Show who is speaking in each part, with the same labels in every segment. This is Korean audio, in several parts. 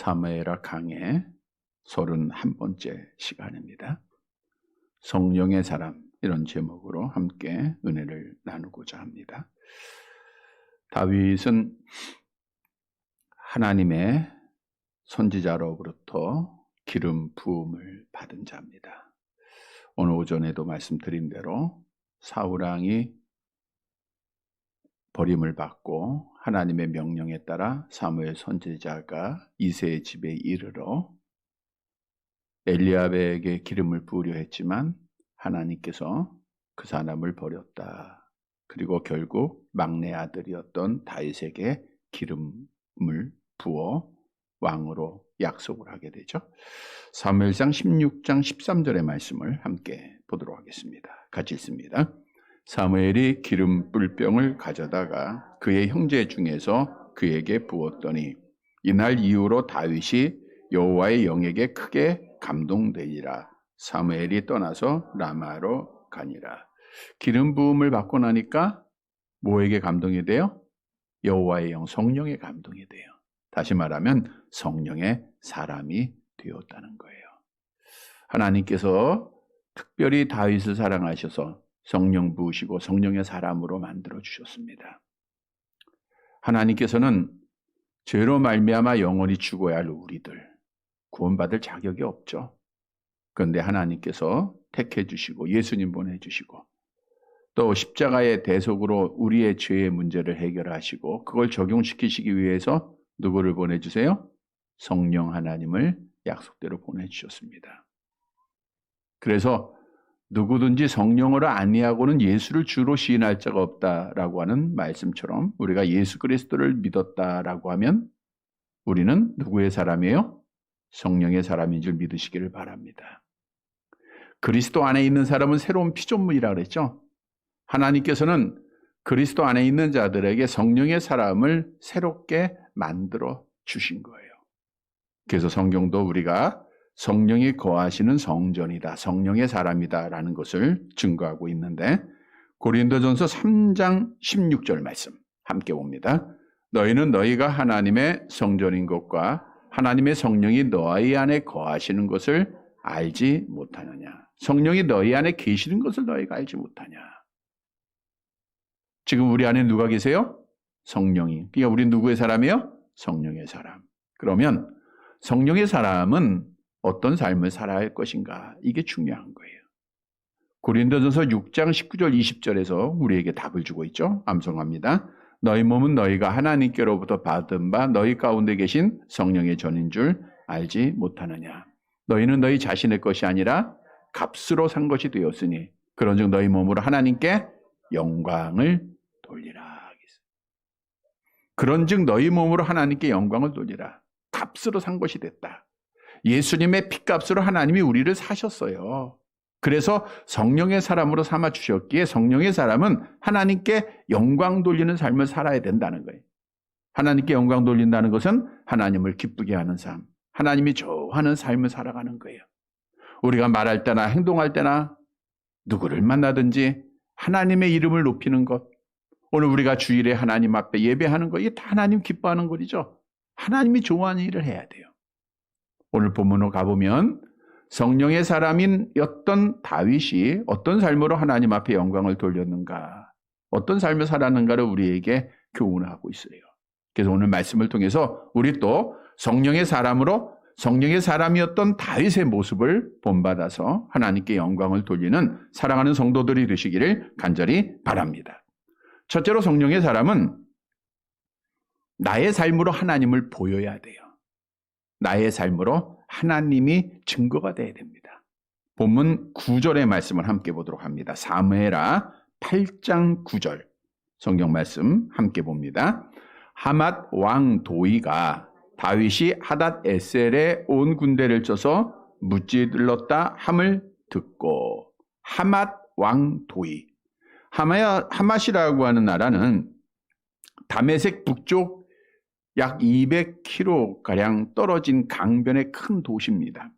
Speaker 1: 사무엘하 강의 31번째 시간입니다. 성령의 사람, 이런 제목으로 함께 은혜를 나누고자 합니다. 다윗은 하나님의 선지자로부터 기름 부음을 받은 자입니다. 오늘 오전에도 말씀드린 대로 사울왕이 버림을 받고 하나님의 명령에 따라 사무엘 선지자가 이새의 집에 이르러 엘리압에게 기름을 부으려 했지만 하나님께서 그 사람을 버렸다. 그리고 결국 막내 아들이었던 다윗에게 기름을 부어 왕으로 약속을 하게 되죠. 사무엘상 16장 13절의 말씀을 함께 보도록 하겠습니다. 같이 읽습니다. 사무엘이 기름 뿔병을 가져다가 그의 형제 중에서 그에게 부었더니 이날 이후로 다윗이 여호와의 영에게 크게 감동되니라. 사무엘이 떠나서 라마로 가니라. 기름 부음을 받고 나니까 뭐에게 감동이 돼요? 여호와의 영, 성령의 감동이 돼요. 다시 말하면 성령의 사람이 되었다는 거예요. 하나님께서 특별히 다윗을 사랑하셔서 성령 부으시고 성령의 사람으로 만들어 주셨습니다. 하나님께서는 죄로 말미암아 영원히 죽어야 할 우리들 구원받을 자격이 없죠. 그런데 하나님께서 택해 주시고 예수님 보내주시고 또 십자가의 대속으로 우리의 죄의 문제를 해결하시고 그걸 적용시키시기 위해서 누구를 보내주세요? 성령 하나님을 약속대로 보내주셨습니다. 그래서 누구든지 성령으로 아니하고는 예수를 주로 시인할 자가 없다라고 하는 말씀처럼 우리가 예수 그리스도를 믿었다라고 하면 우리는 누구의 사람이에요? 성령의 사람인 줄 믿으시기를 바랍니다. 그리스도 안에 있는 사람은 새로운 피조물이라고 그랬죠. 하나님께서는 그리스도 안에 있는 자들에게 성령의 사람을 새롭게 만들어 주신 거예요. 그래서 성경도 우리가 성령이 거하시는 성전이다, 성령의 사람이다 라는 것을 증거하고 있는데 고린도전서 3장 16절 말씀 함께 봅니다. 너희는 너희가 하나님의 성전인 것과 하나님의 성령이 너희 안에 거하시는 것을 알지 못하느냐. 성령이 너희 안에 계시는 것을 너희가 알지 못하냐. 지금 우리 안에 누가 계세요? 성령이. 그러니까 우리 누구의 사람이에요? 성령의 사람. 그러면 성령의 사람은 어떤 삶을 살아야 할 것인가? 이게 중요한 거예요. 고린도전서 6장 19절 20절에서 우리에게 답을 주고 있죠. 암송합니다. 너희 몸은 너희가 하나님께로부터 받은 바 너희 가운데 계신 성령의 전인 줄 알지 못하느냐. 너희는 너희 자신의 것이 아니라 값으로 산 것이 되었으니 그런즉 너희 몸으로 하나님께 영광을 돌리라. 그런즉 너희 몸으로 하나님께 영광을 돌리라. 값으로 산 것이 됐다. 예수님의 피값으로 하나님이 우리를 사셨어요. 그래서 성령의 사람으로 삼아 주셨기에 성령의 사람은 하나님께 영광 돌리는 삶을 살아야 된다는 거예요. 하나님께 영광 돌린다는 것은 하나님을 기쁘게 하는 삶, 하나님이 좋아하는 삶을 살아가는 거예요. 우리가 말할 때나 행동할 때나 누구를 만나든지 하나님의 이름을 높이는 것, 오늘 우리가 주일에 하나님 앞에 예배하는 것, 이게 다 하나님 기뻐하는 것이죠. 하나님이 좋아하는 일을 해야 돼요. 오늘 본문으로 가보면 성령의 사람이었던 다윗이 어떤 삶으로 하나님 앞에 영광을 돌렸는가, 어떤 삶을 살았는가를 우리에게 교훈하고 있어요. 그래서 오늘 말씀을 통해서 우리 또 성령의 사람으로 성령의 사람이었던 다윗의 모습을 본받아서 하나님께 영광을 돌리는 사랑하는 성도들이 되시기를 간절히 바랍니다. 첫째로 성령의 사람은 나의 삶으로 하나님을 보여야 돼요. 나의 삶으로 하나님이 증거가 돼야 됩니다. 본문 9절의 말씀을 함께 보도록 합니다. 사무엘하 8장 9절 성경 말씀 함께 봅니다. 하맛 왕 도이가 다윗이 하닷 에셀에 온 군대를 쳐서 무찌들렀다 함을 듣고. 하맛 왕 도이. 하맛이라고 하는 나라는 다메섹 북쪽 약 200km가량 떨어진 강변의 큰 도시입니다.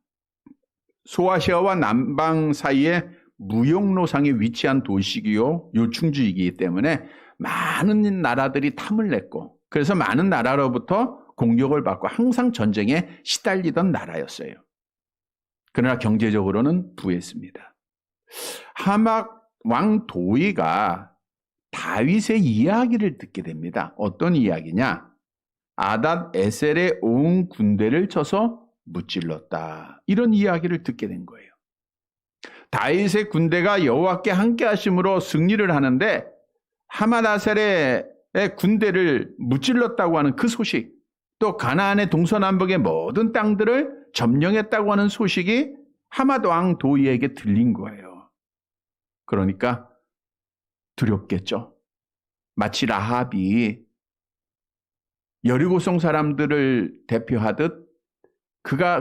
Speaker 1: 소아시아와 남방 사이에 무역로상에 위치한 도시이요 요충지이기 때문에 많은 나라들이 탐을 냈고 그래서 많은 나라로부터 공격을 받고 항상 전쟁에 시달리던 나라였어요. 그러나 경제적으로는 부했습니다. 하막 왕 도이가 다윗의 이야기를 듣게 됩니다. 어떤 이야기냐? 아닷 에셀의 온 군대를 쳐서 무찔렀다. 이런 이야기를 듣게 된 거예요. 다윗의 군대가 여호와께 함께 하심으로 승리를 하는데 하맛아셀의 군대를 무찔렀다고 하는 그 소식, 또 가나안의 동서남북의 모든 땅들을 점령했다고 하는 소식이 하맛 왕 도이에게 들린 거예요. 그러니까 두렵겠죠. 마치 라합이 여리고성 사람들을 대표하듯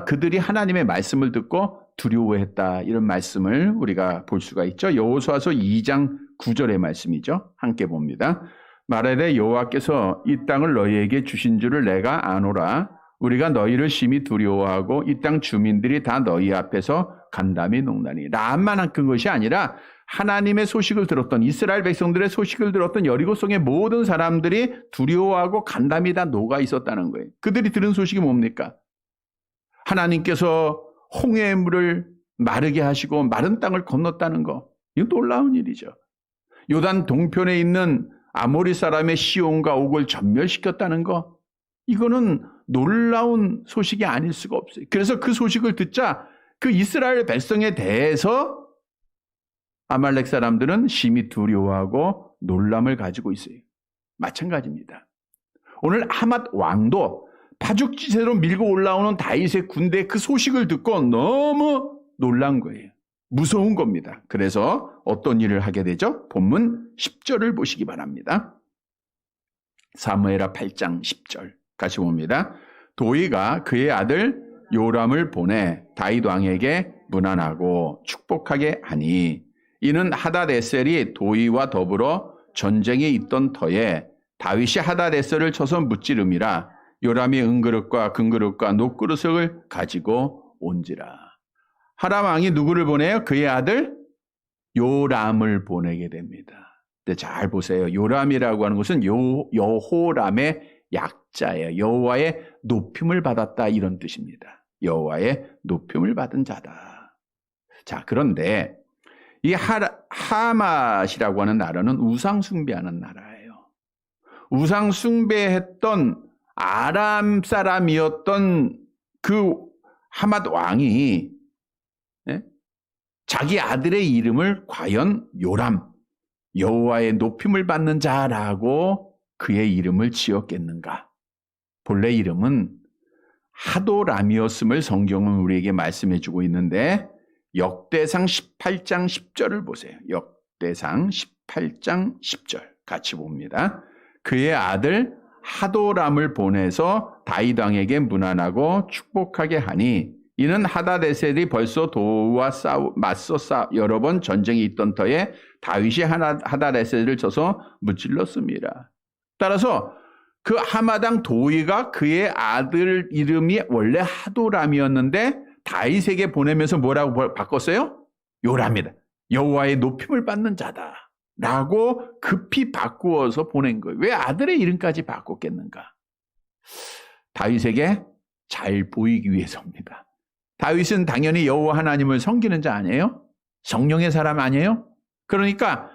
Speaker 1: 그들이 하나님의 말씀을 듣고 두려워했다, 이런 말씀을 우리가 볼 수가 있죠. 여호수아서 2장 9절의 말씀이죠. 함께 봅니다. 말하되 여호와께서 이 땅을 너희에게 주신 줄을 내가 아노라. 우리가 너희를 심히 두려워하고 이 땅 주민들이 다 너희 앞에서 간담이 녹나니. 라합만 한 것이 아니라 하나님의 소식을 들었던, 이스라엘 백성들의 소식을 들었던 여리고성의 모든 사람들이 두려워하고 간담이 다 녹아 있었다는 거예요. 그들이 들은 소식이 뭡니까? 하나님께서 홍해의 물을 마르게 하시고 마른 땅을 건넜다는 거. 이건 놀라운 일이죠. 요단 동편에 있는 아모리 사람의 시온과 옥을 전멸시켰다는 거. 이거는 놀라운 소식이 아닐 수가 없어요. 그래서 그 소식을 듣자 그 이스라엘 백성에 대해서 아말렉 사람들은 심히 두려워하고 놀람을 가지고 있어요. 마찬가지입니다. 오늘 하맛 왕도 파죽지세로 밀고 올라오는 다윗의 군대의 그 소식을 듣고 너무 놀란 거예요. 무서운 겁니다. 그래서 어떤 일을 하게 되죠? 본문 10절을 보시기 바랍니다. 사무엘하 8장 10절 같이 봅니다. 도이가 그의 아들 요람을 보내 다윗 왕에게 문안하고 축복하게 하니 이는 하닷에셀이 도이와 더불어 전쟁에 있던 터에 다윗이 하닷에셀을 쳐서 무찌름이라. 요람이 은그릇과 금그릇과 녹그릇을 가지고 온지라. 하람 왕이 누구를 보내요? 그의 아들 요람을 보내게 됩니다. 근데 잘 보세요. 요람이라고 하는 것은 여호람의 약자예요. 여호와의 높임을 받았다, 이런 뜻입니다. 여호와의 높임을 받은 자다. 자, 그런데 이 하맛이라고 하는 나라는 우상 숭배하는 나라예요. 우상 숭배했던 아람 사람이었던 그 하맛 왕이 자기 아들의 이름을 과연 요람, 여호와의 높임을 받는 자라고 그의 이름을 지었겠는가? 본래 이름은 하도람이었음을 성경은 우리에게 말씀해 주고 있는데 역대상 18장 10절을 보세요. 역대상 18장 10절 같이 봅니다. 그의 아들 하도람을 보내서 다윗 왕에게 문안하고 축복하게 하니 이는 하닷에셀이 벌써 도와 맞서 여러 번 전쟁이 있던 터에 다윗이 하닷에셀을 쳐서 무찔렀습니다. 따라서 그 하마당 도이가 그의 아들 이름이 원래 하도람이었는데 다윗에게 보내면서 뭐라고 바꿨어요? 요람이다. 여호와의 높임을 받는 자다. 라고 급히 바꾸어서 보낸 거예요. 왜 아들의 이름까지 바꿨겠는가? 다윗에게 잘 보이기 위해서입니다. 다윗은 당연히 여호와 하나님을 섬기는 자 아니에요? 성령의 사람 아니에요? 그러니까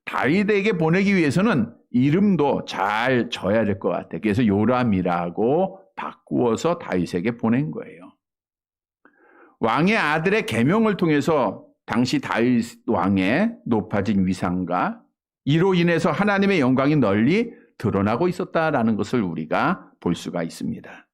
Speaker 1: 다윗에게 보내기 위해서는 이름도 잘 져야 될 것 같아요. 그래서 요람이라고 바꾸어서 다윗에게 보낸 거예요. 왕의 아들의 계명을 통해서 당시 다윗 왕의 높아진 위상과 이로 인해서 하나님의 영광이 널리 드러나고 있었다라는 것을 우리가 볼 수가 있습니다.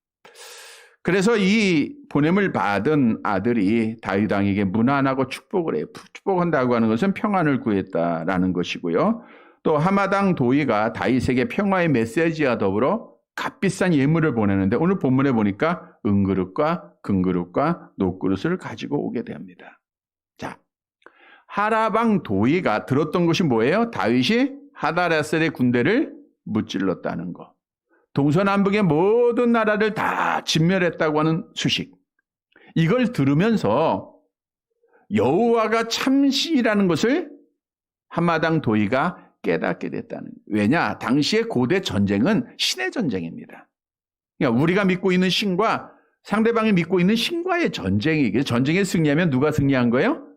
Speaker 1: 그래서 이 보냄을 받은 아들이 다윗 왕에게 문안하고 축복을 해요. 축복한다고 하는 것은 평안을 구했다라는 것이고요. 또 하마당 도이가 다윗에게 평화의 메시지와 더불어 값비싼 예물을 보내는데 오늘 본문에 보니까 은그릇과 금그릇과 녹그릇을 가지고 오게 됩니다. 자, 하라방 도이가 들었던 것이 뭐예요? 다윗이 하닷에셀의 군대를 무찔렀다는 것. 동서남북의 모든 나라를 다 진멸했다고 하는 소식. 이걸 들으면서 여호와가 참신이라는 것을 하마당 도이가 깨닫게 됐다는 거예요. 왜냐? 당시의 고대 전쟁은 신의 전쟁입니다. 그러니까 우리가 믿고 있는 신과 상대방이 믿고 있는 신과의 전쟁이, 전쟁에 승리하면 누가 승리한 거예요?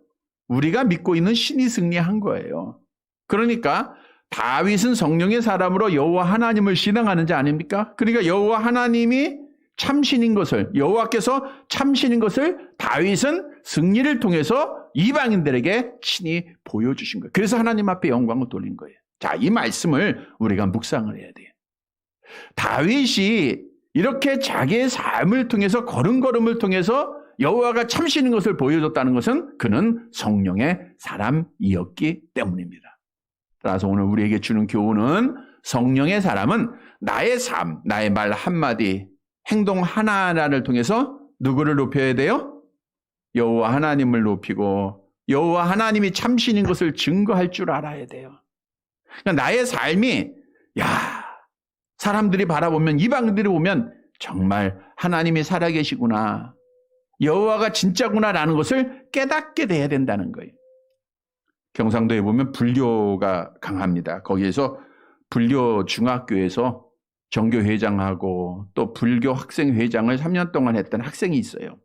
Speaker 1: 우리가 믿고 있는 신이 승리한 거예요. 그러니까 다윗은 성령의 사람으로 여호와 하나님을 신앙하는 자 아닙니까? 그러니까 여호와 하나님이 참신인 것을, 여호와께서 참신인 것을 다윗은 승리를 통해서 이방인들에게 친히 보여주신 거예요. 그래서 하나님 앞에 영광을 돌린 거예요. 자, 이 말씀을 우리가 묵상을 해야 돼요. 다윗이 이렇게 자기의 삶을 통해서, 걸음걸음을 통해서 여호와가 참신인 것을 보여줬다는 것은 그는 성령의 사람이었기 때문입니다. 따라서 오늘 우리에게 주는 교훈은 성령의 사람은 나의 삶, 나의 말 한마디, 행동 하나하나를 통해서 누구를 높여야 돼요? 여호와 하나님을 높이고 여호와 하나님이 참신인 것을 증거할 줄 알아야 돼요. 그러니까 나의 삶이 사람들이 바라보면, 이방인들이 보면 정말 하나님이 살아계시구나, 여호와가 진짜구나라는 것을 깨닫게 돼야 된다는 거예요. 경상도에 보면 불교가 강합니다. 거기에서 불교 중학교에서 정교회장하고 또 불교 학생회장을 3년 동안 했던 학생이 있어요.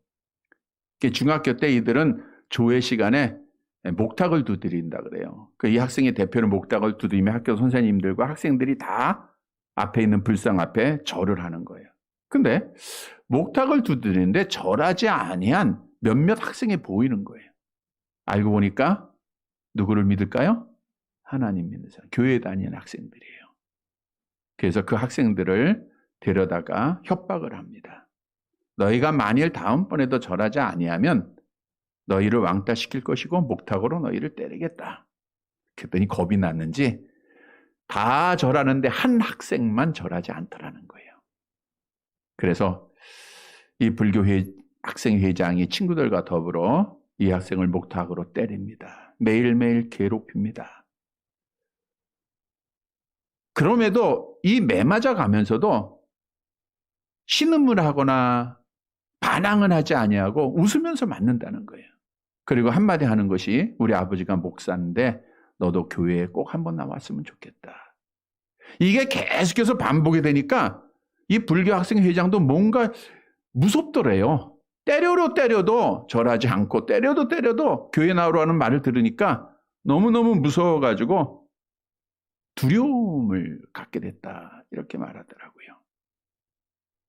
Speaker 1: 중학교 때 이들은 조회 시간에 목탁을 두드린다 그래요. 이 학생의 대표는 목탁을 두드리며 학교 선생님들과 학생들이 다 앞에 있는 불상 앞에 절을 하는 거예요. 근데 목탁을 두드리는데 절하지 아니한 몇몇 학생이 보이는 거예요. 알고 보니까 누구를 믿을까요? 하나님 믿는 사람, 교회 다니는 학생들이에요. 그래서 그 학생들을 데려다가 협박을 합니다. 너희가 만일 다음번에도 절하지 아니하면 너희를 왕따시킬 것이고 목탁으로 너희를 때리겠다. 그랬더니 겁이 났는지 다 절하는데 한 학생만 절하지 않더라는 거예요. 그래서 이 불교 학생회장이 친구들과 더불어 이 학생을 목탁으로 때립니다. 매일매일 괴롭힙니다. 그럼에도 이 매맞아 가면서도 신음을 하거나 반항은 하지 아니하고 웃으면서 맞는다는 거예요. 그리고 한마디 하는 것이, 우리 아버지가 목사인데 너도 교회에 꼭 한번 나왔으면 좋겠다. 이게 계속해서 반복이 되니까 이 불교 학생 회장도 뭔가 무섭더래요. 때려도 절하지 않고 때려도 교회 나오라는 말을 들으니까 너무너무 무서워가지고 두려움을 갖게 됐다, 이렇게 말하더라고요.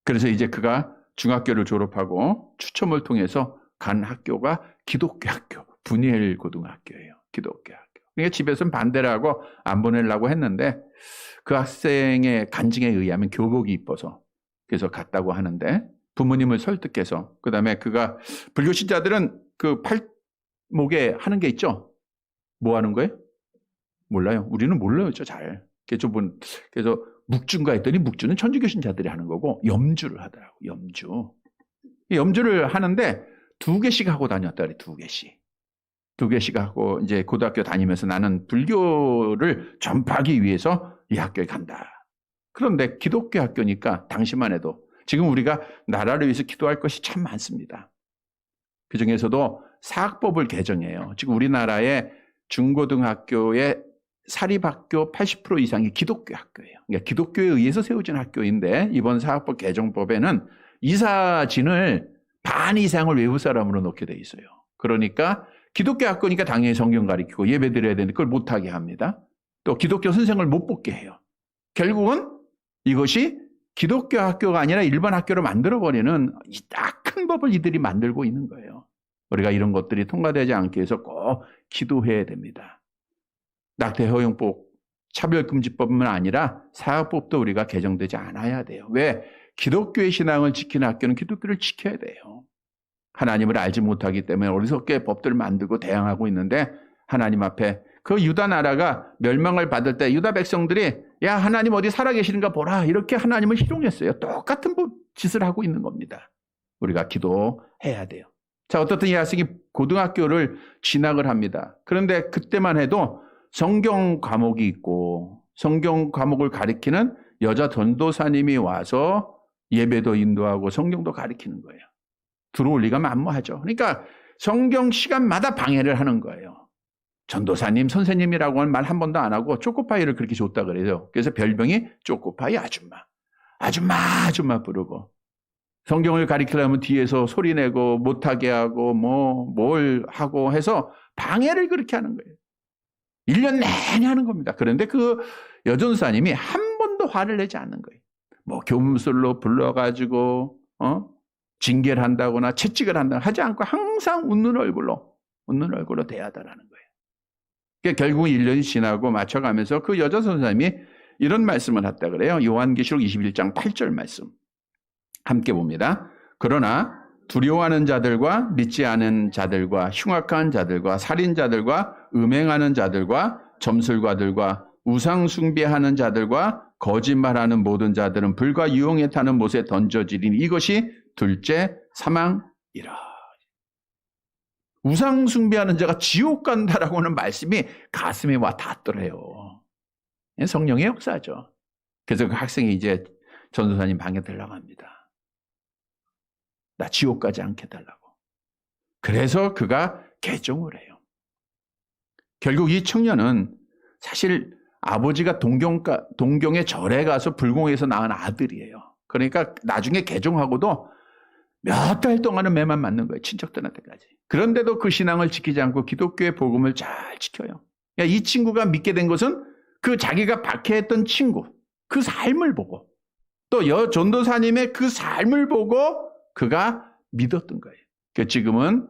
Speaker 1: 그래서 이제 그가 중학교를 졸업하고 추첨을 통해서 간 학교가 기독교 학교, 분이엘 고등학교예요. 기독교 학교. 그러니까 집에서는 반대를 하고 안 보내려고 했는데 그 학생의 간증에 의하면 교복이 이뻐서 그래서 갔다고 하는데, 부모님을 설득해서, 그 다음에 그가, 불교 신자들은 그 팔목에 하는 게 있죠? 뭐 하는 거예요? 몰라요. 우리는 몰라요, 잘. 그래서 묵주인가 했더니 묵주는 천주교 신자들이 하는 거고, 염주를 하더라고, 염주. 염주를 하는데 2개씩 하고 다녔다 그래, 2개씩. 2개씩 하고 이제 고등학교 다니면서 나는 불교를 전파하기 위해서 이 학교에 간다. 그런데 기독교 학교니까 당시만 해도, 지금 우리가 나라를 위해서 기도할 것이 참 많습니다. 그 중에서도 사학법을 개정해요. 지금 우리나라의 중고등학교의 사립학교 80% 이상이 기독교 학교예요. 그러니까 기독교에 의해서 세워진 학교인데, 이번 사학법 개정법에는 이사진을 반 이상을 외부 사람으로 놓게 돼 있어요. 그러니까 기독교 학교니까 당연히 성경 가르치고 예배 드려야 되는데 그걸 못하게 합니다. 또 기독교 선생을 못 뽑게 해요. 결국은 이것이 기독교 학교가 아니라 일반 학교로 만들어버리는 이 딱 큰 법을 이들이 만들고 있는 거예요. 우리가 이런 것들이 통과되지 않기 위해서 꼭 기도해야 됩니다. 낙태 허용법, 차별금지법뿐만 아니라 사학법도 우리가 개정되지 않아야 돼요. 왜? 기독교의 신앙을 지키는 학교는 기독교를 지켜야 돼요. 하나님을 알지 못하기 때문에 어리석게 법들을 만들고 대항하고 있는데, 하나님 앞에 그 유다 나라가 멸망을 받을 때 유다 백성들이 야, 하나님 어디 살아계시는가 보라, 이렇게 하나님을 희롱했어요. 똑같은 짓을 하고 있는 겁니다. 우리가 기도해야 돼요. 자, 어떻든 이 학생이 고등학교를 진학을 합니다. 그런데 그때만 해도 성경 과목이 있고 성경 과목을 가르치는 여자 전도사님이 와서 예배도 인도하고 성경도 가르치는 거예요. 들어올 리가 만무하죠. 그러니까 성경 시간마다 방해를 하는 거예요. 전도사님, 선생님이라고 하는 말 한 번도 안 하고 초코파이를 그렇게 줬다 그래요. 그래서 별명이 초코파이 아줌마. 아줌마 아줌마 부르고 성경을 가리키려면 뒤에서 소리내고 못하게 하고 뭘 하고 해서 방해를 그렇게 하는 거예요. 1년 내내 하는 겁니다. 그런데 그 여전사님이 한 번도 화를 내지 않는 거예요. 교문술로 불러가지고 징계를 한다거나 채찍을 한다거나 하지 않고 항상 웃는 얼굴로 대하다라는 거예요. 그러니까 결국 1년이 지나고 맞춰가면서 그 여자 선사님이 이런 말씀을 했다 그래요. 요한계시록 21장 8절 말씀 함께 봅니다. 그러나 두려워하는 자들과 믿지 않은 자들과 흉악한 자들과 살인자들과 음행하는 자들과 점술가들과 우상 숭배하는 자들과 거짓말하는 모든 자들은 불과 유황에 타는 못에 던져지리니 이것이 둘째 사망이라. 우상 숭배하는 자가 지옥 간다라고 하는 말씀이 가슴에 와 닿더래요. 성령의 역사죠. 그래서 그 학생이 이제 전도사님 방에 들어갑니다. 나 지옥 가지 않게 달라고. 그래서 그가 개종을 해요. 결국 이 청년은 사실 아버지가 동경의 절에 가서 불공에서 낳은 아들이에요. 그러니까 나중에 개종하고도 몇 달 동안은 매만 맞는 거예요. 친척들한테까지. 그런데도 그 신앙을 지키지 않고 기독교의 복음을 잘 지켜요. 그러니까 이 친구가 믿게 된 것은 그 자기가 박해했던 친구, 그 삶을 보고 또 전도사님의 그 삶을 보고 그가 믿었던 거예요. 그러니까 지금은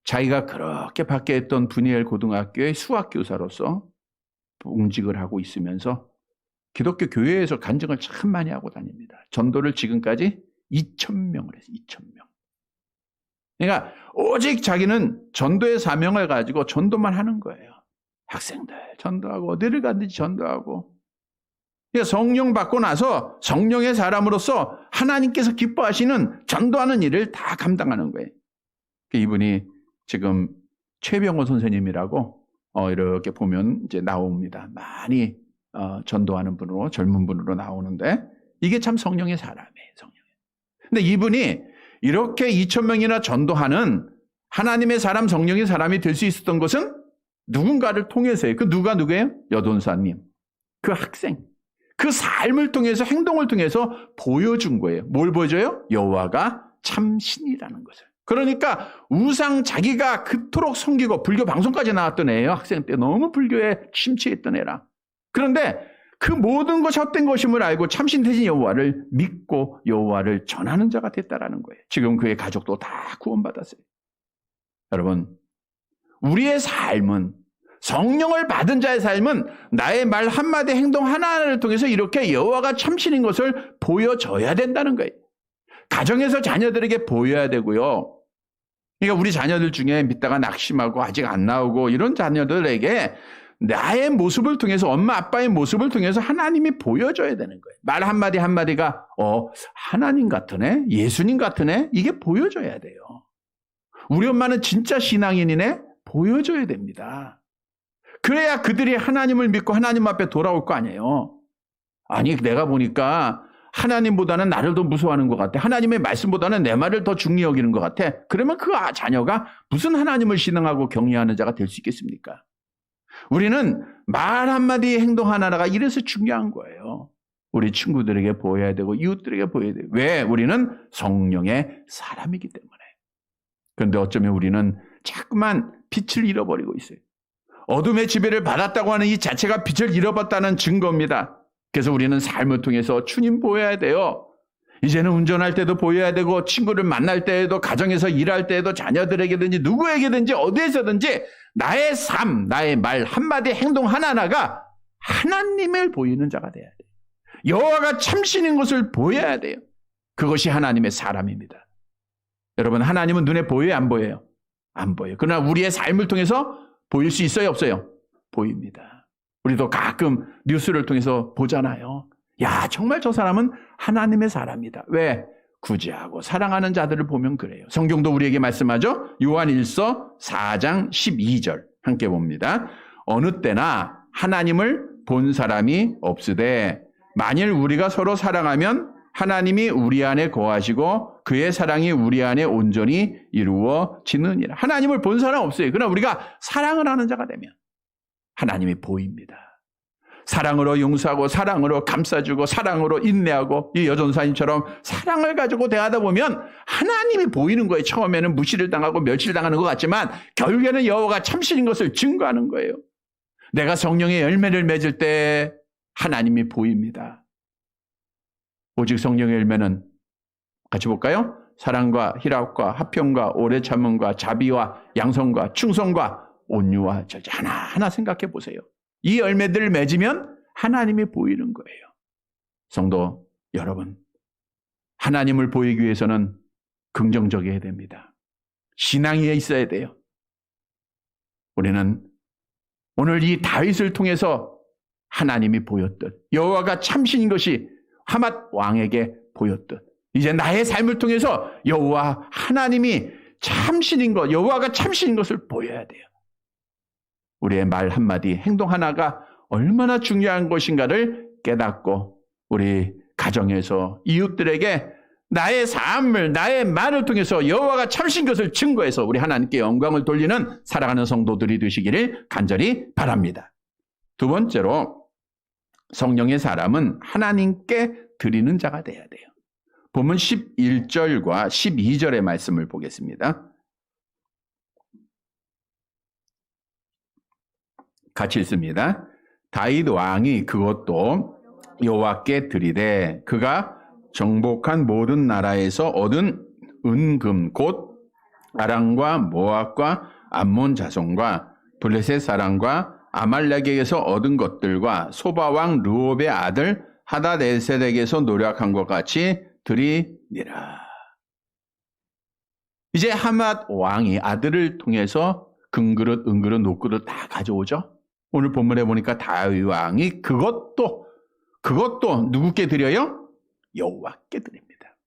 Speaker 1: 자기가 그렇게 박해했던 분이엘 고등학교의 수학교사로서 공직을 하고 있으면서 기독교 교회에서 간증을 참 많이 하고 다닙니다. 전도를 지금까지 2,000명을 했어요. 2,000명. 그러니까 오직 자기는 전도의 사명을 가지고 전도만 하는 거예요. 학생들 전도하고 어디를 가든지 전도하고. 그러니까 성령 받고 나서 성령의 사람으로서 하나님께서 기뻐하시는 전도하는 일을 다 감당하는 거예요. 이분이 지금 최병호 선생님이라고 이렇게 보면 이제 나옵니다. 많이 전도하는 분으로 젊은 분으로 나오는데 이게 참 성령의 사람이에요. 성령. 근데 이분이 이렇게 2,000명이나 전도하는 하나님의 사람, 성령의 사람이 될 수 있었던 것은 누군가를 통해서예요. 그 누구예요? 여돈사님. 그 학생. 그 삶을 통해서 행동을 통해서 보여준 거예요. 뭘 보여줘요? 여호와가 참 신이라는 것을. 그러니까 우상 자기가 그토록 섬기고 불교 방송까지 나왔던 애예요. 학생 때 너무 불교에 심취했던 애라. 그런데 그 모든 것이 헛된 것임을 알고 참신 되신 여호와를 믿고 여호와를 전하는 자가 됐다라는 거예요. 지금 그의 가족도 다 구원받았어요. 여러분, 우리의 삶은 성령을 받은 자의 삶은 나의 말 한마디 행동 하나하나를 통해서 이렇게 여호와가 참신인 것을 보여줘야 된다는 거예요. 가정에서 자녀들에게 보여야 되고요. 그러니까 우리 자녀들 중에 믿다가 낙심하고 아직 안 나오고 이런 자녀들에게 나의 모습을 통해서 엄마 아빠의 모습을 통해서 하나님이 보여줘야 되는 거예요. 말 한마디 한마디가 하나님 같으네? 예수님 같으네? 이게 보여줘야 돼요. 우리 엄마는 진짜 신앙인이네? 보여줘야 됩니다. 그래야 그들이 하나님을 믿고 하나님 앞에 돌아올 거 아니에요. 아니 내가 보니까 하나님보다는 나를 더 무서워하는 것 같아. 하나님의 말씀보다는 내 말을 더 중히 여기는 것 같아. 그러면 그 자녀가 무슨 하나님을 신앙하고 경외하는 자가 될 수 있겠습니까? 우리는 말 한마디 행동 하나가 이래서 중요한 거예요. 우리 친구들에게 보여야 되고 이웃들에게 보여야 돼요. 왜? 우리는 성령의 사람이기 때문에. 그런데 어쩌면 우리는 자꾸만 빛을 잃어버리고 있어요. 어둠의 지배를 받았다고 하는 이 자체가 빛을 잃어버렸다는 증거입니다. 그래서 우리는 삶을 통해서 주님 보여야 돼요. 이제는 운전할 때도 보여야 되고 친구를 만날 때에도 가정에서 일할 때에도 자녀들에게든지 누구에게든지 어디에서든지 나의 삶, 나의 말 한마디 행동 하나하나가 하나님을 보이는 자가 돼야 돼요. 여호와가 참신인 것을 보여야 돼요. 그것이 하나님의 사람입니다. 여러분, 하나님은 눈에 보여요? 안 보여요? 안 보여요. 그러나 우리의 삶을 통해서 보일 수 있어요? 없어요? 보입니다. 우리도 가끔 뉴스를 통해서 보잖아요. 야, 정말 저 사람은 하나님의 사람이다. 왜? 구제하고 사랑하는 자들을 보면 그래요. 성경도 우리에게 말씀하죠. 요한 1서 4장 12절 함께 봅니다. 어느 때나 하나님을 본 사람이 없으되 만일 우리가 서로 사랑하면 하나님이 우리 안에 거하시고 그의 사랑이 우리 안에 온전히 이루어지느니라. 하나님을 본 사람 없어요. 그러나 우리가 사랑을 하는 자가 되면 하나님이 보입니다. 사랑으로 용서하고 사랑으로 감싸주고 사랑으로 인내하고 이 여전사님처럼 사랑을 가지고 대하다 보면 하나님이 보이는 거예요. 처음에는 무시를 당하고 멸시를 당하는 것 같지만 결국에는 여호와가 참신인 것을 증거하는 거예요. 내가 성령의 열매를 맺을 때 하나님이 보입니다. 오직 성령의 열매는 같이 볼까요? 사랑과 희락과 화평과 오래 참음과 자비와 양성과 충성과 온유와 절제 하나하나 생각해 보세요. 이 열매들을 맺으면 하나님이 보이는 거예요. 성도 여러분, 하나님을 보이기 위해서는 긍정적이어야 됩니다. 신앙이 있어야 돼요. 우리는 오늘 이 다윗을 통해서 하나님이 보였듯 여호와가 참신인 것이 하맛 왕에게 보였듯 이제 나의 삶을 통해서 여호와 하나님이 참신인 것, 여호와가 참신인 것을 보여야 돼요. 우리의 말 한마디, 행동 하나가 얼마나 중요한 것인가를 깨닫고 우리 가정에서 이웃들에게 나의 삶을, 나의 말을 통해서 여호와가 참신 것을 증거해서 우리 하나님께 영광을 돌리는 살아가는 성도들이 되시기를 간절히 바랍니다. 두 번째로 성령의 사람은 하나님께 드리는 자가 돼야 돼요. 본문 11절과 12절의 말씀을 보겠습니다. 같이 읽습니다. 다윗 왕이 그것도 여호와께 드리되 그가 정복한 모든 나라에서 얻은 은금 곧 아람과 모압과 암몬 자손과 블레셋 사람과 아말렉에게서 얻은 것들과 소바왕 르홉의 아들 하다데셀에게서 노력한 것 같이 드리니라. 이제 하맛 왕이 아들을 통해서 금그릇, 은그릇, 녹그릇 다 가져오죠. 오늘 본문에 보니까 다윗 왕이 그것도 누구께 드려요? 여호와께 드립니다.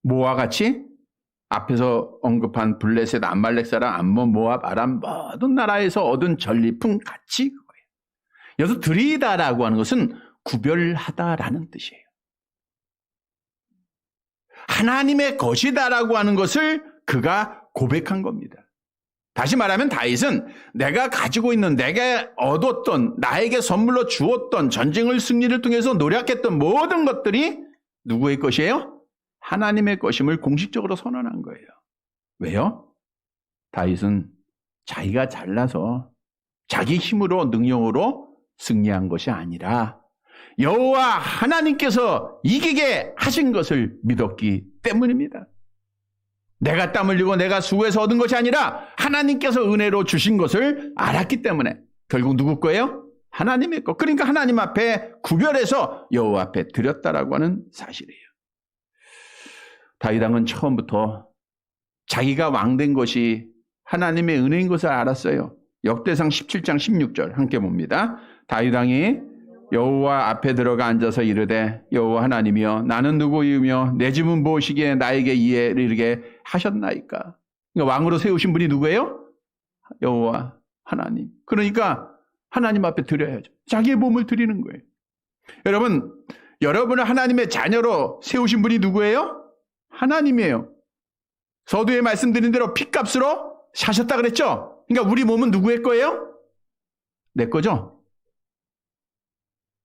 Speaker 1: 뭐와 같이? 앞에서 언급한 블레셋, 아말렉 사람, 암몬, 모압, 아람 모든 나라에서 얻은 전리품 같이 그거예요. 여기서 드리다라고 하는 것은 구별하다라는 뜻이에요. 하나님의 것이다라고 하는 것을 그가 고백한 겁니다. 다시 말하면 다윗은 내가 가지고 있는, 내가 얻었던, 나에게 선물로 주었던, 전쟁을 승리를 통해서 노력했던 모든 것들이 누구의 것이에요? 하나님의 것임을 공식적으로 선언한 거예요. 왜요? 다윗은 자기가 잘나서 자기 힘으로 능력으로 승리한 것이 아니라 여호와 하나님께서 이기게 하신 것을 믿었기 때문입니다. 내가 땀 흘리고 내가 수고해서 얻은 것이 아니라 하나님께서 은혜로 주신 것을 알았기 때문에 결국 누구 거예요? 하나님의 것. 그러니까 하나님 앞에 구별해서 여호와 앞에 드렸다라고 하는 사실이에요. 다윗 왕은 처음부터 자기가 왕된 것이 하나님의 은혜인 것을 알았어요. 역대상 17장 16절 함께 봅니다. 다윗 왕이 여호와 앞에 들어가 앉아서 이르되 여호와 하나님이여 나는 누구이며 내 집은 무엇이기에 나에게 이해를 이르게 하셨나이까. 그러니까 왕으로 세우신 분이 누구예요? 여호와 하나님. 그러니까 하나님 앞에 드려야죠. 자기의 몸을 드리는 거예요. 여러분을 하나님의 자녀로 세우신 분이 누구예요? 하나님이에요. 서두에 말씀드린 대로 핏값으로 사셨다 그랬죠? 그러니까 우리 몸은 누구의 거예요? 내 거죠?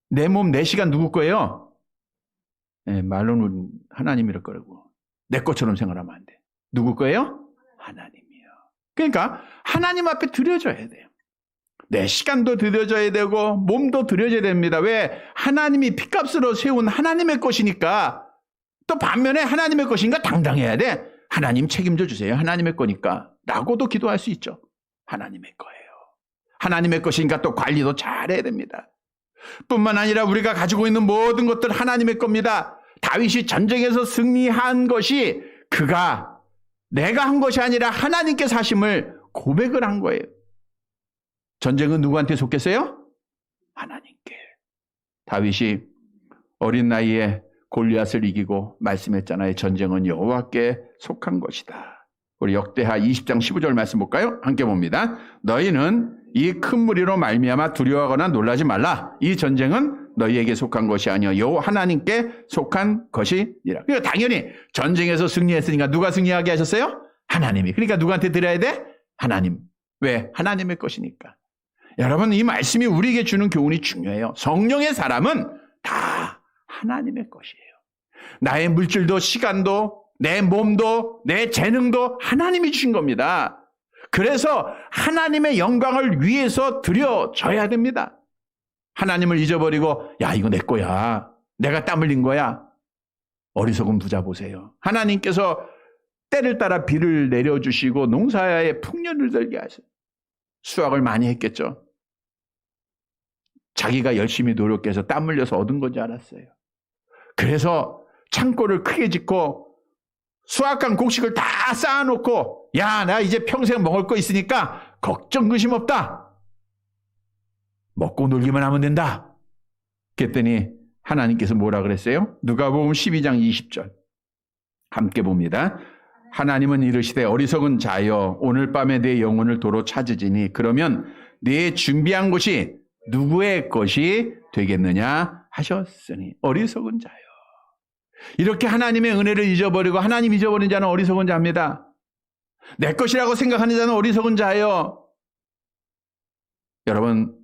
Speaker 1: 내 몸, 내 시간 누구 거예요? 네, 말로는 하나님이랄 거라고. 내 것처럼 생각하면 안 돼. 누구 거예요? 하나님이요. 그러니까 하나님 앞에 드려져야 돼요. 내 시간도 드려져야 되고 몸도 드려져야 됩니다. 왜? 하나님이 핏값으로 세운 하나님의 것이니까. 또 반면에 하나님의 것인가 당당해야 돼. 하나님 책임져 주세요. 하나님의 거니까. 라고도 기도할 수 있죠. 하나님의 거예요. 하나님의 것이니까 또 관리도 잘해야 됩니다. 뿐만 아니라 우리가 가지고 있는 모든 것들 하나님의 겁니다. 다윗이 전쟁에서 승리한 것이 내가 한 것이 아니라 하나님께서 하심을 고백을 한 거예요. 전쟁은 누구한테 속했어요? 하나님께. 다윗이 어린 나이에 골리앗을 이기고 말씀했잖아요. 전쟁은 여호와께 속한 것이다. 우리 역대하 20장 15절 말씀 볼까요? 함께 봅니다. 너희는 이 큰 무리로 말미암아 두려워하거나 놀라지 말라. 이 전쟁은 너희에게 속한 것이 아니요 여호와 하나님께 속한 것이니라. 그러니까 당연히 전쟁에서 승리했으니까 누가 승리하게 하셨어요? 하나님이. 그러니까 누구한테 드려야 돼? 하나님. 왜? 하나님의 것이니까. 여러분, 이 말씀이 우리에게 주는 교훈이 중요해요. 성령의 사람은 다 하나님의 것이에요. 나의 물질도 시간도 내 몸도 내 재능도 하나님이 주신 겁니다. 그래서 하나님의 영광을 위해서 드려져야 됩니다. 하나님을 잊어버리고 야, 이거 내 거야, 내가 땀 흘린 거야. 어리석은 부자 보세요. 하나님께서 때를 따라 비를 내려주시고 농사에 풍년을 들게 하세요. 수확을 많이 했겠죠. 자기가 열심히 노력해서 땀 흘려서 얻은 건지 알았어요. 그래서 창고를 크게 짓고 수확한 곡식을 다 쌓아놓고 야, 나 이제 평생 먹을 거 있으니까 걱정 근심 없다. 먹고 놀기만 하면 된다. 그랬더니 하나님께서 뭐라 그랬어요? 누가복음 12장 20절 함께 봅니다. 하나님은 이르시되 어리석은 자여 오늘 밤에 내 영혼을 도로 찾으지니 그러면 네 준비한 것이 누구의 것이 되겠느냐 하셨으니. 어리석은 자여. 이렇게 하나님의 은혜를 잊어버리고 하나님 잊어버린 자는 어리석은 자입니다. 내 것이라고 생각하는 자는 어리석은 자예요. 여러분,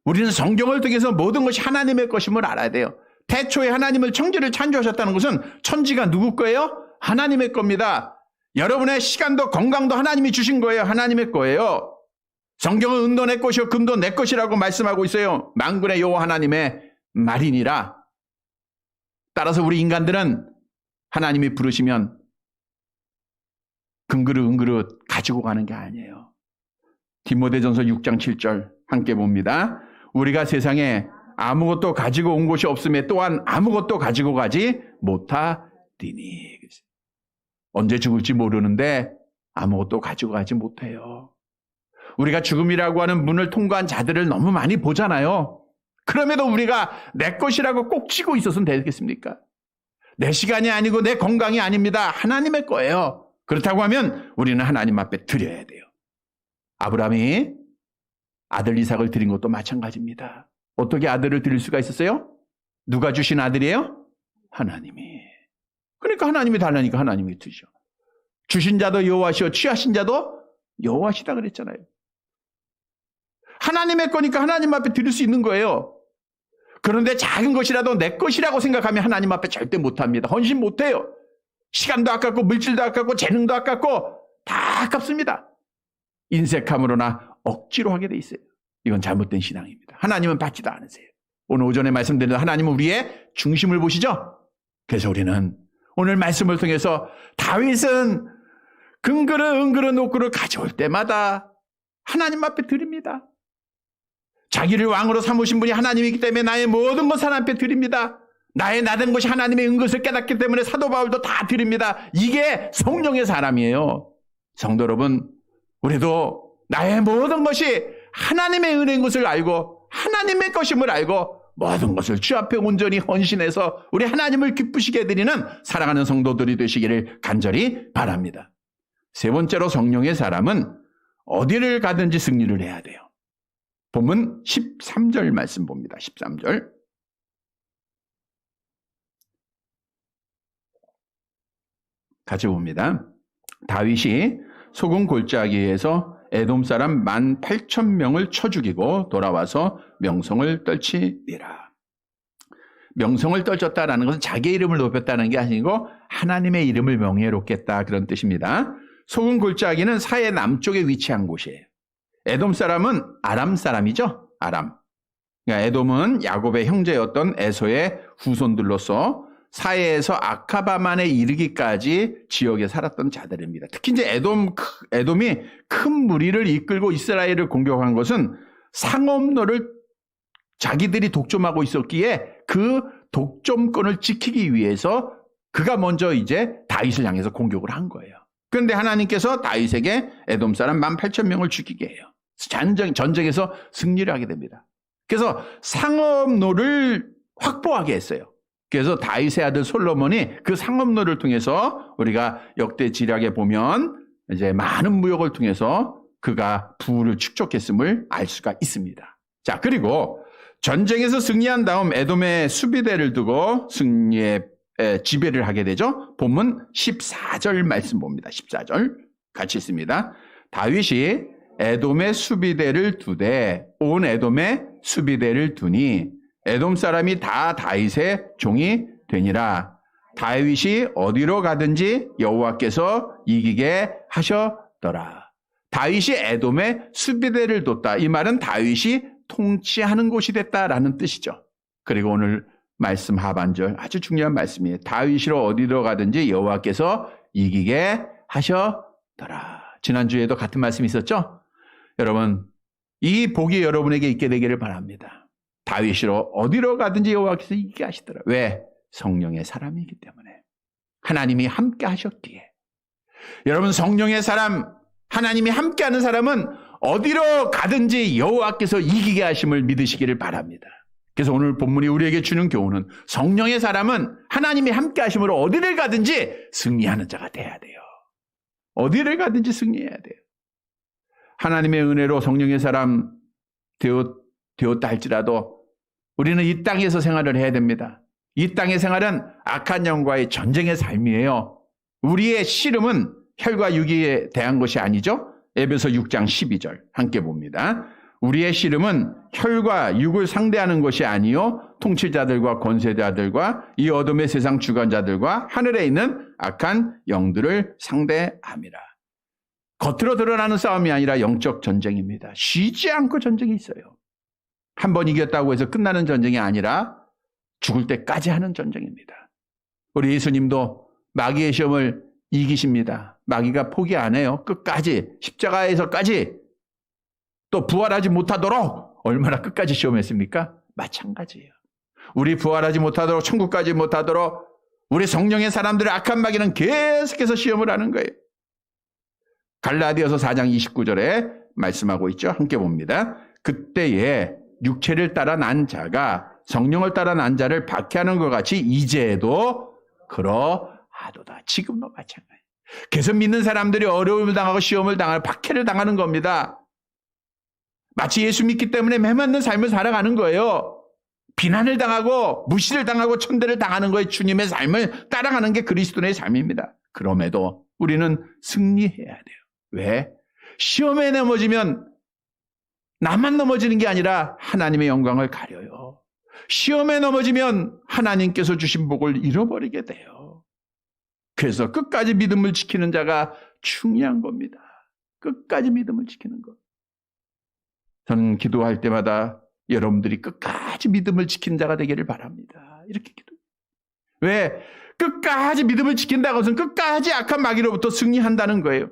Speaker 1: 우리는 성경을 통해서 모든 것이 하나님의 것임을 알아야 돼요. 태초에 하나님을 천지를 창조하셨다는 것은 천지가 누구 거예요? 하나님의 겁니다. 여러분의 시간도 건강도 하나님이 주신 거예요. 하나님의 거예요. 성경은 은도 내 것이요 금도 내 것이라고 말씀하고 있어요. 만군의 여호와 하나님의 말이니라. 따라서 우리 인간들은 하나님이 부르시면 금그릇 은그릇 가지고 가는 게 아니에요. 디모데전서 6장 7절 함께 봅니다. 우리가 세상에 아무것도 가지고 온 것이 없음에 또한 아무것도 가지고 가지 못하리니. 언제 죽을지 모르는데 아무것도 가지고 가지 못해요. 우리가 죽음이라고 하는 문을 통과한 자들을 너무 많이 보잖아요. 그럼에도 우리가 내 것이라고 꼭 쥐고 있어서는 되겠습니까? 내 시간이 아니고 내 건강이 아닙니다. 하나님의 거예요. 그렇다고 하면 우리는 하나님 앞에 드려야 돼요. 아브라함이 아들 이삭을 드린 것도 마찬가지입니다. 어떻게 아들을 드릴 수가 있었어요? 누가 주신 아들이에요? 하나님이. 그러니까 하나님이 달라니까 하나님이 드죠. 주신 자도 여호와시오 취하신 자도 여호와시다 그랬잖아요. 하나님의 거니까 하나님 앞에 드릴 수 있는 거예요. 그런데 작은 것이라도 내 것이라고 생각하면 하나님 앞에 절대 못합니다. 헌신 못해요. 시간도 아깝고 물질도 아깝고 재능도 아깝고 다 아깝습니다. 인색함으로나 억지로 하게 돼 있어요. 이건 잘못된 신앙입니다. 하나님은 받지도 않으세요. 오늘 오전에 말씀드린 하나님은 우리의 중심을 보시죠. 그래서 우리는 오늘 말씀을 통해서 다윗은 금그릇 은그릇 녹그릇 가져올 때마다 하나님 앞에 드립니다. 자기를 왕으로 삼으신 분이 하나님이기 때문에 나의 모든 것 하나님 앞에 드립니다. 나의 나된 것이 하나님의 은것을 깨닫기 때문에 사도 바울도 다 드립니다. 이게 성령의 사람이에요. 성도 여러분, 우리도 나의 모든 것이 하나님의 은혜인 것을 알고 하나님의 것임을 알고 모든 것을 주 앞에 온전히 헌신해서 우리 하나님을 기쁘시게 해드리는 사랑하는 성도들이 되시기를 간절히 바랍니다. 세 번째로 성령의 사람은 어디를 가든지 승리를 해야 돼요. 본문 13절 말씀 봅니다. 13절. 같이 봅니다. 다윗이 소금 골짜기에서 에돔 사람 18,000명을 쳐 죽이고 돌아와서 명성을 떨치니라. 명성을 떨쳤다라는 것은 자기의 이름을 높였다는 게 아니고 하나님의 이름을 명예롭겠다 그런 뜻입니다. 소금 골짜기는 사해 남쪽에 위치한 곳이에요. 에돔 사람은 아람 사람이죠. 아람. 그러니까 에돔은 야곱의 형제였던 에서의 후손들로서 사해에서 아카바만에 이르기까지 지역에 살았던 자들입니다. 특히 이제 에돔이 큰 무리를 이끌고 이스라엘을 공격한 것은 상업로를 자기들이 독점하고 있었기에 그 독점권을 지키기 위해서 그가 먼저 이제 다윗을 향해서 공격을 한 거예요. 그런데 하나님께서 다윗에게 에돔 사람 18,000명을 죽이게 해요. 전쟁에서 승리를 하게 됩니다. 그래서 상업로를 확보하게 했어요. 그래서 다윗의 아들 솔로몬이 그 상업로를 통해서 우리가 역대 지략에 보면 이제 많은 무역을 통해서 그가 부를 축적했음을 알 수가 있습니다. 자, 그리고 전쟁에서 승리한 다음 에돔의 수비대를 두고 승리의 지배를 하게 되죠. 본문 14절 말씀 봅니다. 14절 같이 있습니다. 다윗이 에돔의 수비대를 두되 온 에돔의 수비대를 두니 에돔 사람이 다 다윗의 종이 되니라. 다윗이 어디로 가든지 여호와께서 이기게 하셨더라. 다윗이 에돔의 수비대를 뒀다. 이 말은 다윗이 통치하는 곳이 됐다라는 뜻이죠. 그리고 오늘 말씀 하반절 아주 중요한 말씀이에요. 다윗이로 어디로 가든지 여호와께서 이기게 하셨더라. 지난주에도 같은 말씀이 있었죠? 여러분, 이 복이 여러분에게 있게 되기를 바랍니다. 다윗이로 어디로 가든지 여호와께서 이기게 하시더라. 왜? 성령의 사람이기 때문에. 하나님이 함께 하셨기에. 여러분, 성령의 사람, 하나님이 함께하는 사람은 어디로 가든지 여호와께서 이기게 하심을 믿으시기를 바랍니다. 그래서 오늘 본문이 우리에게 주는 교훈은 성령의 사람은 하나님이 함께 하심으로 어디를 가든지 승리하는 자가 돼야 돼요. 어디를 가든지 승리해야 돼요. 하나님의 은혜로 성령의 사람 되었다 할지라도 우리는 이 땅에서 생활을 해야 됩니다. 이 땅의 생활은 악한 영과의 전쟁의 삶이에요. 우리의 씨름은 혈과 육에 대한 것이 아니죠. 에베소 6장 12절 함께 봅니다. 우리의 씨름은 혈과 육을 상대하는 것이 아니요 통치자들과 권세자들과 이 어둠의 세상 주관자들과 하늘에 있는 악한 영들을 상대함이라. 겉으로 드러나는 싸움이 아니라 영적 전쟁입니다. 쉬지 않고 전쟁이 있어요. 한 번 이겼다고 해서 끝나는 전쟁이 아니라 죽을 때까지 하는 전쟁입니다. 우리 예수님도 마귀의 시험을 이기십니다. 마귀가 포기 안 해요. 끝까지 십자가에서까지 또 부활하지 못하도록 얼마나 끝까지 시험했습니까? 마찬가지예요. 우리 부활하지 못하도록 천국까지 못하도록 우리 성령의 사람들의 악한 마귀는 계속해서 시험을 하는 거예요. 갈라디아서 4장 29절에 말씀하고 있죠. 함께 봅니다. 그때에 육체를 따라 난 자가 성령을 따라 난 자를 박해하는 것 같이 이제도 그러하도다. 지금도 마찬가지예요. 계속 믿는 사람들이 어려움을 당하고 시험을 당하고 박해를 당하는 겁니다. 마치 예수 믿기 때문에 매맞는 삶을 살아가는 거예요. 비난을 당하고 무시를 당하고 천대를 당하는 거예요. 주님의 삶을 따라가는 게 그리스도의 삶입니다. 그럼에도 우리는 승리해야 돼요. 왜? 시험에 넘어지면 나만 넘어지는 게 아니라 하나님의 영광을 가려요. 시험에 넘어지면 하나님께서 주신 복을 잃어버리게 돼요. 그래서 끝까지 믿음을 지키는 자가 중요한 겁니다. 끝까지 믿음을 지키는 것. 저는 기도할 때마다 여러분들이 끝까지 믿음을 지키는 자가 되기를 바랍니다. 이렇게 기도해요. 왜? 끝까지 믿음을 지킨다고 해서 끝까지 악한 마귀로부터 승리한다는 거예요.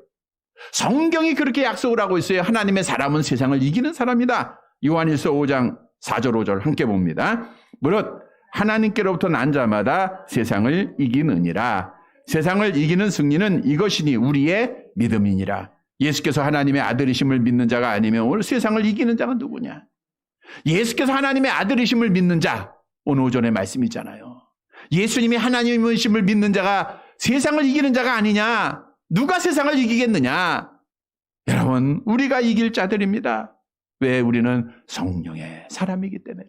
Speaker 1: 성경이 그렇게 약속을 하고 있어요. 하나님의 사람은 세상을 이기는 사람이다. 요한일서 5장 4절 5절 함께 봅니다. 무릇 하나님께로부터 난 자마다 세상을 이기느니라. 세상을 이기는 승리는 이것이니 우리의 믿음이니라. 예수께서 하나님의 아들이심을 믿는 자가 아니면 오늘 세상을 이기는 자가 누구냐? 예수께서 하나님의 아들이심을 믿는 자, 오늘 오전에 말씀이잖아요. 예수님이 하나님이심을 믿는 자가 세상을 이기는 자가 아니냐? 누가 세상을 이기겠느냐? 여러분, 우리가 이길 자들입니다. 왜? 우리는 성령의 사람이기 때문에.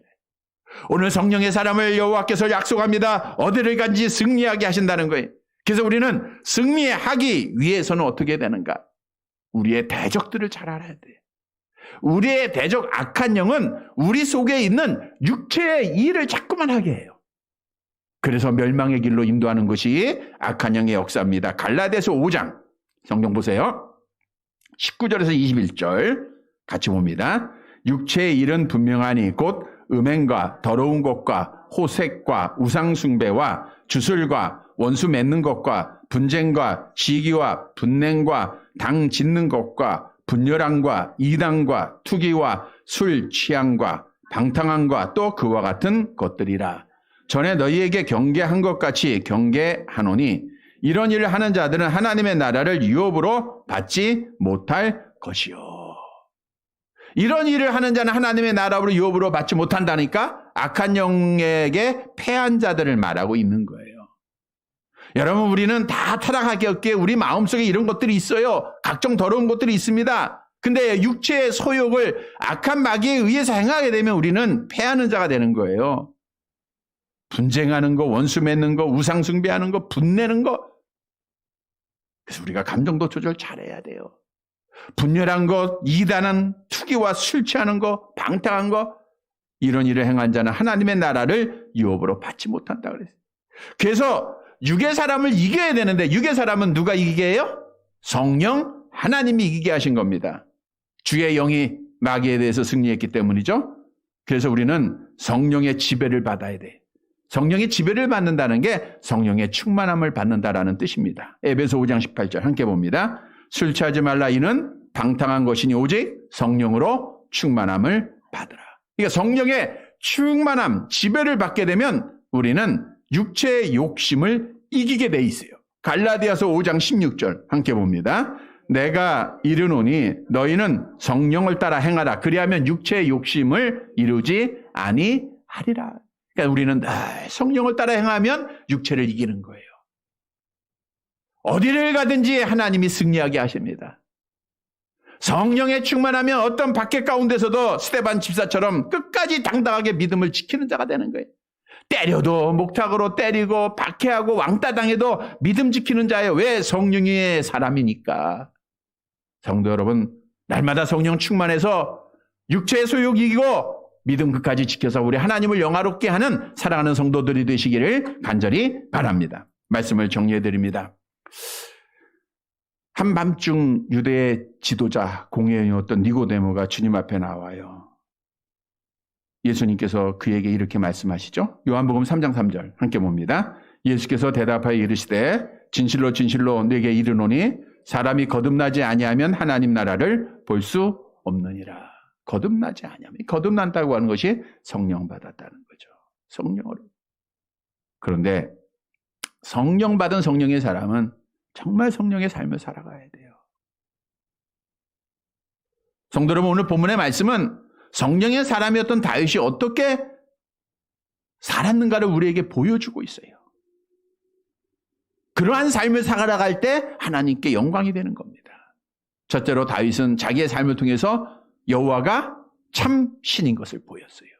Speaker 1: 오늘 성령의 사람을 여호와께서 약속합니다. 어디를 간지 승리하게 하신다는 거예요. 그래서 우리는 승리하기 위해서는 어떻게 되는가? 우리의 대적들을 잘 알아야 돼요. 우리의 대적 악한 영은 우리 속에 있는 육체의 일을 자꾸만 하게 해요. 그래서 멸망의 길로 인도하는 것이 악한 영의 역사입니다. 갈라디아서 5장 성경 보세요. 19절에서 21절 같이 봅니다. 육체의 일은 분명하니 곧 음행과 더러운 것과 호색과 우상숭배와 주술과 원수 맺는 것과 분쟁과 시기와 분냉과 당 짓는 것과 분열함과 이단과 투기와 술 취함과 방탕함과 또 그와 같은 것들이라. 전에 너희에게 경계한 것 같이 경계하노니 이런 일을 하는 자들은 하나님의 나라를 유업으로 받지 못할 것이요. 이런 일을 하는 자는 하나님의 나라로 유업으로 받지 못한다니까 악한 영에게 패한 자들을 말하고 있는 거예요. 여러분, 우리는 다 타락하기에 우리 마음속에 이런 것들이 있어요. 각종 더러운 것들이 있습니다. 근데 육체의 소욕을 악한 마귀에 의해서 행하게 되면 우리는 패하는 자가 되는 거예요. 분쟁하는 거, 원수 맺는 거, 우상 숭배하는 거, 분내는 거. 그래서 우리가 감정도 조절 잘해야 돼요. 분열한 것, 이단한 투기와 술 취하는 것, 방탕한 것, 이런 일을 행한 자는 하나님의 나라를 유업으로 받지 못한다 그랬어요. 그래서 육의 사람을 이겨야 되는데 육의 사람은 누가 이기게 해요? 성령 하나님이 이기게 하신 겁니다. 주의 영이 마귀에 대해서 승리했기 때문이죠. 그래서 우리는 성령의 지배를 받아야 돼. 성령의 지배를 받는다는 게 성령의 충만함을 받는다라는 뜻입니다. 에베소 5장 18절 함께 봅니다. 술 취하지 말라 이는 방탕한 것이니 오직 성령으로 충만함을 받으라. 그러니까 성령의 충만함, 지배를 받게 되면 우리는 육체의 욕심을 이기게 돼 있어요. 갈라디아서 5장 16절 함께 봅니다. 내가 이르노니 너희는 성령을 따라 행하라. 그리하면 육체의 욕심을 이루지 아니하리라. 그러니까 우리는 성령을 따라 행하면 육체를 이기는 거예요. 어디를 가든지 하나님이 승리하게 하십니다. 성령에 충만하면 어떤 박해 가운데서도 스데반 집사처럼 끝까지 당당하게 믿음을 지키는 자가 되는 거예요. 때려도 목탁으로 때리고 박해하고 왕따 당해도 믿음 지키는 자예요. 왜? 성령의 사람이니까. 성도 여러분, 날마다 성령 충만해서 육체의 소욕 이기고 믿음 끝까지 지켜서 우리 하나님을 영화롭게 하는 사랑하는 성도들이 되시기를 간절히 바랍니다. 말씀을 정리해 드립니다. 한밤중 유대의 지도자 공회원이었던 니고데모가 주님 앞에 나와요. 예수님께서 그에게 이렇게 말씀하시죠. 요한복음 3장 3절 함께 봅니다. 예수께서 대답하여 이르시되 진실로 진실로 내게 이르노니 사람이 거듭나지 아니하면 하나님 나라를 볼 수 없느니라. 거듭나지 아니하면, 거듭난다고 하는 것이 성령 받았다는 거죠. 성령으로. 그런데 성령 받은 성령의 사람은 정말 성령의 삶을 살아가야 돼요. 성도 여러분, 오늘 본문의 말씀은 성령의 사람이었던 다윗이 어떻게 살았는가를 우리에게 보여주고 있어요. 그러한 삶을 살아갈 때 하나님께 영광이 되는 겁니다. 첫째로 다윗은 자기의 삶을 통해서 여호와가 참 신인 것을 보였어요.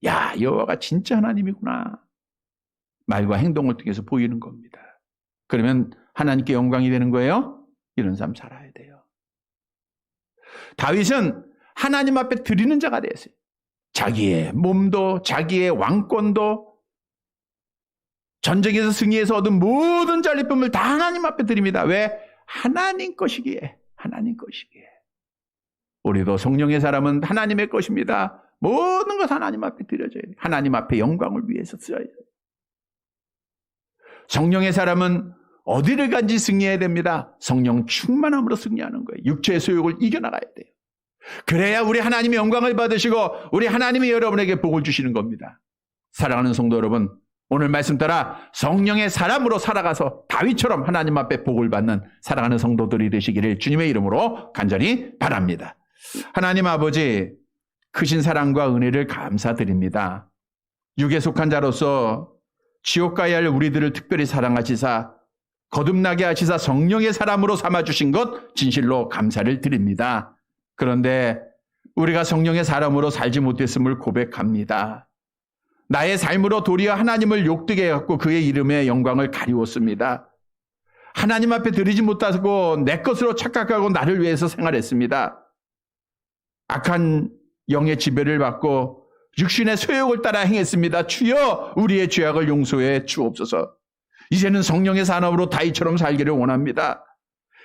Speaker 1: 야, 여호와가 진짜 하나님이구나. 말과 행동을 통해서 보이는 겁니다. 그러면 하나님께 영광이 되는 거예요? 이런 삶 살아야 돼요. 다윗은 하나님 앞에 드리는 자가 됐어요. 자기의 몸도 자기의 왕권도 전쟁에서 승리해서 얻은 모든 전리품을 다 하나님 앞에 드립니다. 왜? 하나님 것이기에. 하나님 것이기에. 우리도 성령의 사람은 하나님의 것입니다. 모든 것 하나님 앞에 드려져야 돼요. 하나님 앞에 영광을 위해서 쓰여야 돼요. 성령의 사람은 어디를 간지 승리해야 됩니다. 성령 충만함으로 승리하는 거예요. 육체의 소욕을 이겨나가야 돼요. 그래야 우리 하나님의 영광을 받으시고 우리 하나님이 여러분에게 복을 주시는 겁니다. 사랑하는 성도 여러분, 오늘 말씀 따라 성령의 사람으로 살아가서 다윗처럼 하나님 앞에 복을 받는 사랑하는 성도들이 되시기를 주님의 이름으로 간절히 바랍니다. 하나님 아버지, 크신 사랑과 은혜를 감사드립니다. 육에 속한 자로서 지옥 가야 할 우리들을 특별히 사랑하시사 거듭나게 하시사 성령의 사람으로 삼아주신 것 진실로 감사를 드립니다. 그런데 우리가 성령의 사람으로 살지 못했음을 고백합니다. 나의 삶으로 도리어 하나님을 욕되게 해갖고 그의 이름의 영광을 가리웠습니다. 하나님 앞에 드리지 못하고 내 것으로 착각하고 나를 위해서 생활했습니다. 악한 영의 지배를 받고 육신의 소욕을 따라 행했습니다. 주여 우리의 죄악을 용서해 주옵소서. 이제는 성령의 사람으로 다윗처럼 살기를 원합니다.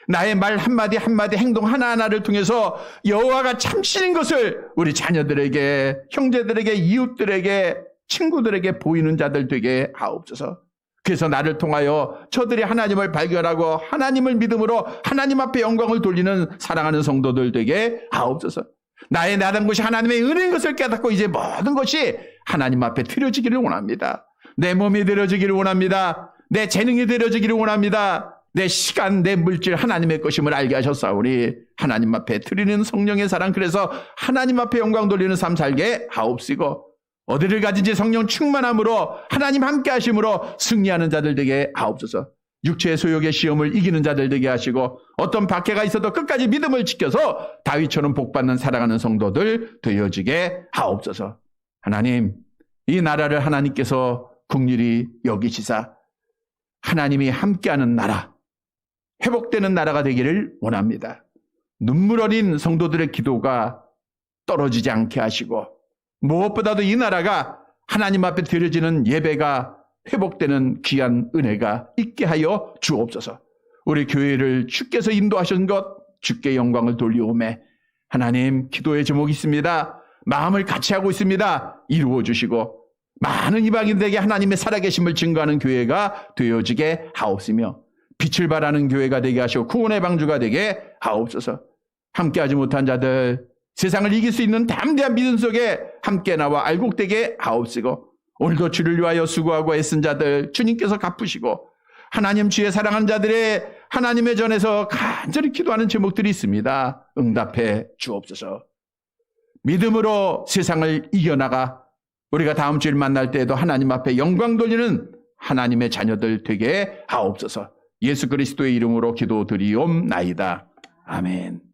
Speaker 1: 나의 말 한마디 한마디 행동 하나하나를 통해서 여호와가 참신인 것을 우리 자녀들에게, 형제들에게, 이웃들에게, 친구들에게 보이는 자들 되게 하옵소서. 그래서 나를 통하여 저들이 하나님을 발견하고 하나님을 믿음으로 하나님 앞에 영광을 돌리는 사랑하는 성도들 되게 하옵소서. 나의 나단 것이 하나님의 은혜인 것을 깨닫고 이제 모든 것이 하나님 앞에 드려지기를 원합니다. 내 몸이 드려지기를 원합니다. 내 재능이 드려지기를 원합니다. 내 시간, 내 물질 하나님의 것임을 알게 하셨사오니 하나님 앞에 드리는 성령의 사랑, 그래서 하나님 앞에 영광 돌리는 삶 살게 하옵시고 어디를 가든지 성령 충만함으로 하나님 함께 하심으로 승리하는 자들 되게 하옵소서. 육체의 소욕의 시험을 이기는 자들 되게 하시고 어떤 박해가 있어도 끝까지 믿음을 지켜서 다윗처럼 복받는 사랑하는 성도들 되어지게 하옵소서. 하나님, 이 나라를 하나님께서 긍휼히 여기시사 하나님이 함께하는 나라, 회복되는 나라가 되기를 원합니다. 눈물 어린 성도들의 기도가 떨어지지 않게 하시고, 무엇보다도 이 나라가 하나님 앞에 드려지는 예배가 회복되는 귀한 은혜가 있게 하여 주옵소서. 우리 교회를 주께서 인도하신 것 주께 영광을 돌리오매, 하나님 기도의 제목이 있습니다. 마음을 같이 하고 있습니다. 이루어 주시고 많은 이방인들에게 하나님의 살아계심을 증거하는 교회가 되어지게 하옵시며, 빛을 발하는 교회가 되게 하시고 구원의 방주가 되게 하옵소서. 함께하지 못한 자들, 세상을 이길 수 있는 담대한 믿음 속에 함께 나와 알곡되게 하옵시고, 오늘도 주를 위하여 수고하고 애쓴 자들 주님께서 갚으시고, 하나님 주의 사랑하는 자들의 하나님의 전에서 간절히 기도하는 제목들이 있습니다. 응답해 주옵소서. 믿음으로 세상을 이겨나가 우리가 다음 주일 만날 때에도 하나님 앞에 영광 돌리는 하나님의 자녀들 되게 하옵소서. 예수 그리스도의 이름으로 기도드리옵나이다. 아멘.